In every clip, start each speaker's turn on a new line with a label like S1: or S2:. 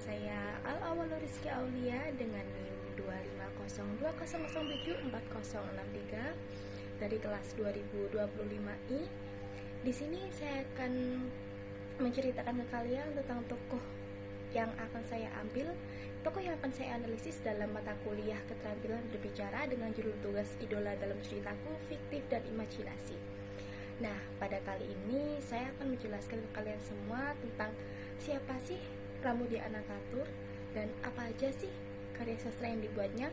S1: saya Al-Awwalu Rizky Aulia dengan NIM 25020074063 dari kelas 2025I. Di sini saya akan menceritakan ke kalian tentang tokoh yang akan saya ambil, tokoh yang akan saya analisis dalam mata kuliah keterampilan berbicara dengan judul tugas idola dalam ceritaku, fiktif dan imajinasi. Nah, pada kali ini saya akan menjelaskan ke kalian semua tentang siapa sih Pramoedya Anantatur dan apa aja sih karya sastra yang dibuatnya.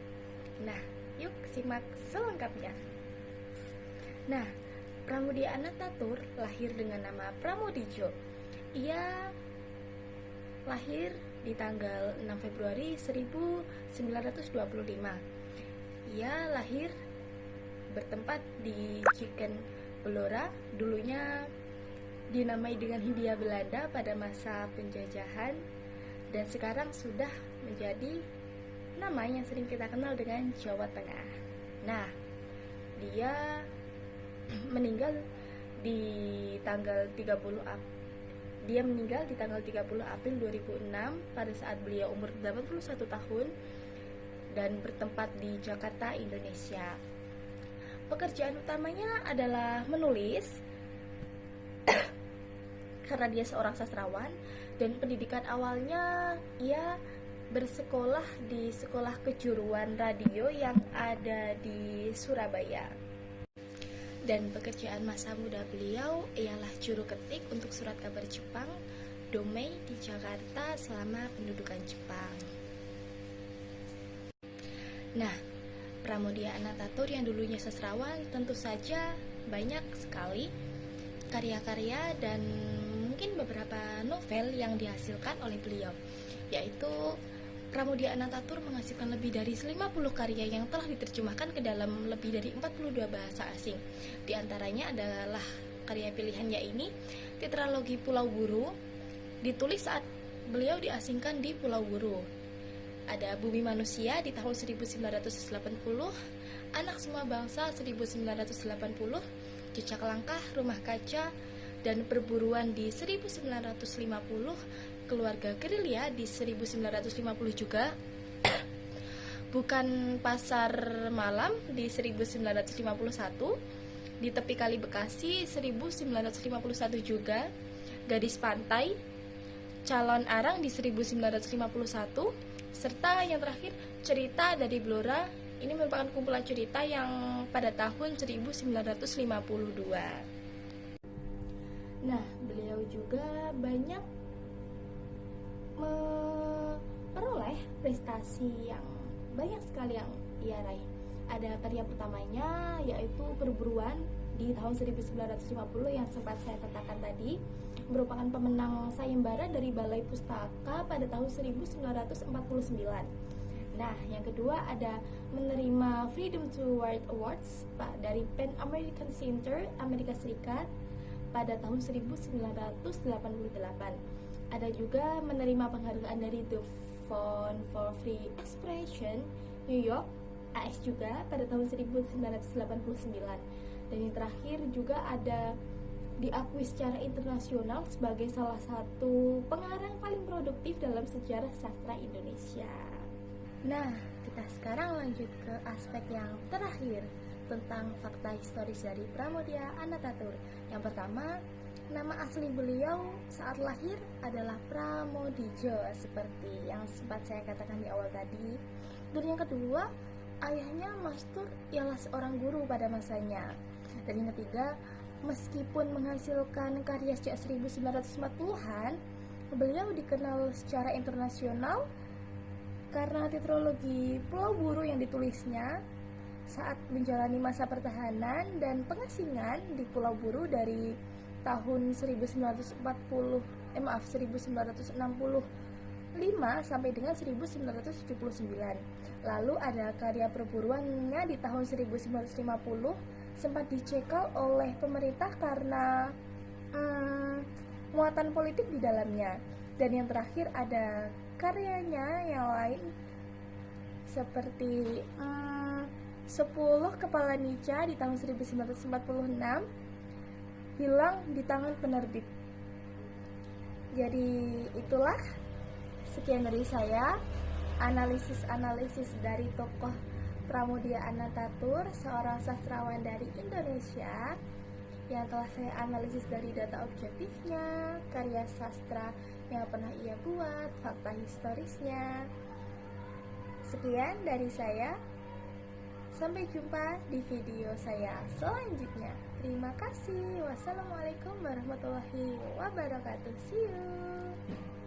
S1: Nah, yuk simak selengkapnya. Nah, Pramoedya Anantatur lahir dengan nama Pramoddijo. Ia lahir di tanggal 6 Februari 1925. Ia lahir bertempat di Chicken Blora, dulunya dinamai dengan Hindia Belanda pada masa penjajahan, dan sekarang sudah menjadi nama yang sering kita kenal dengan Jawa Tengah. Nah, dia meninggal di tanggal 30 April 2006 pada saat beliau umur 81 tahun dan bertempat di Jakarta, Indonesia. Pekerjaan utamanya adalah menulis karena dia seorang sastrawan, dan pendidikan awalnya ia bersekolah di sekolah kejuruan radio yang ada di Surabaya. Dan pekerjaan masa muda beliau ialah juru ketik untuk surat kabar Jepang Domei di Jakarta selama pendudukan Jepang. Nah, Pramoedya Anantatur yang dulunya sastrawan tentu saja banyak sekali karya-karya dan mungkin beberapa novel yang dihasilkan oleh beliau, yaitu Pramoedya Anantatur menghasilkan lebih dari 50 karya yang telah diterjemahkan ke dalam lebih dari 42 bahasa asing. Di antaranya adalah karya pilihannya ini, Tetralogi Pulau Buru, ditulis saat beliau diasingkan di Pulau Buru. Ada Bumi Manusia di tahun 1980, Anak Semua Bangsa 1980, Jejak Langkah, Rumah Kaca, dan Perburuan di 1950, Keluarga Gerilya di 1950 juga, Bukan Pasar Malam di 1951, Di Tepi Kali Bekasi 1951 juga, Gadis Pantai, Calon Arang di 1951, serta yang terakhir Cerita dari Blora. Ini merupakan kumpulan cerita yang pada tahun 1952. Nah, beliau juga banyak memperoleh prestasi yang banyak sekali yang ia raih. Ada karya pertamanya yaitu Perburuan di tahun 1950 yang sempat saya katakan tadi, merupakan pemenang sayembara dari Balai Pustaka pada tahun 1949. Nah, yang kedua ada menerima Freedom to Write Awards dari Pan American Center Amerika Serikat pada tahun 1988. Ada juga menerima penghargaan dari The Fund for Free Expression New York AS juga pada tahun 1989. Dan yang terakhir juga ada diakui secara internasional sebagai salah satu pengarang paling produktif dalam sejarah sastra Indonesia. Nah, kita sekarang lanjut ke aspek yang terakhir tentang fakta historis dari Pramoedya Anantatur. Yang pertama, nama asli beliau saat lahir adalah Pramoddijo seperti yang sempat saya katakan di awal tadi. Dan yang kedua, ayahnya Mastur ialah seorang guru pada masanya. Dan yang ketiga, meskipun menghasilkan karya sejak 1940-an, beliau dikenal secara internasional karena tetralogi Pulau Buru yang ditulisnya saat menjalani masa pertahanan dan pengasingan di Pulau Buru dari tahun 1965 sampai dengan 1979. Lalu ada karya Perburuannya di tahun 1950, sempat dicekal oleh pemerintah karena muatan politik di dalamnya. Dan yang terakhir ada karyanya yang lain seperti 10 Kepala Nica di tahun 1946, hilang di tangan penerbit. Jadi itulah Sekian dari saya, analisis dari tokoh Pramoedya Anantatur, seorang sastrawan dari Indonesia yang telah saya analisis dari data objektifnya, karya sastra yang pernah ia buat, fakta historisnya. Sekian dari saya. Sampai jumpa di video saya selanjutnya. Terima kasih. Wassalamualaikum warahmatullahi wabarakatuh. See you.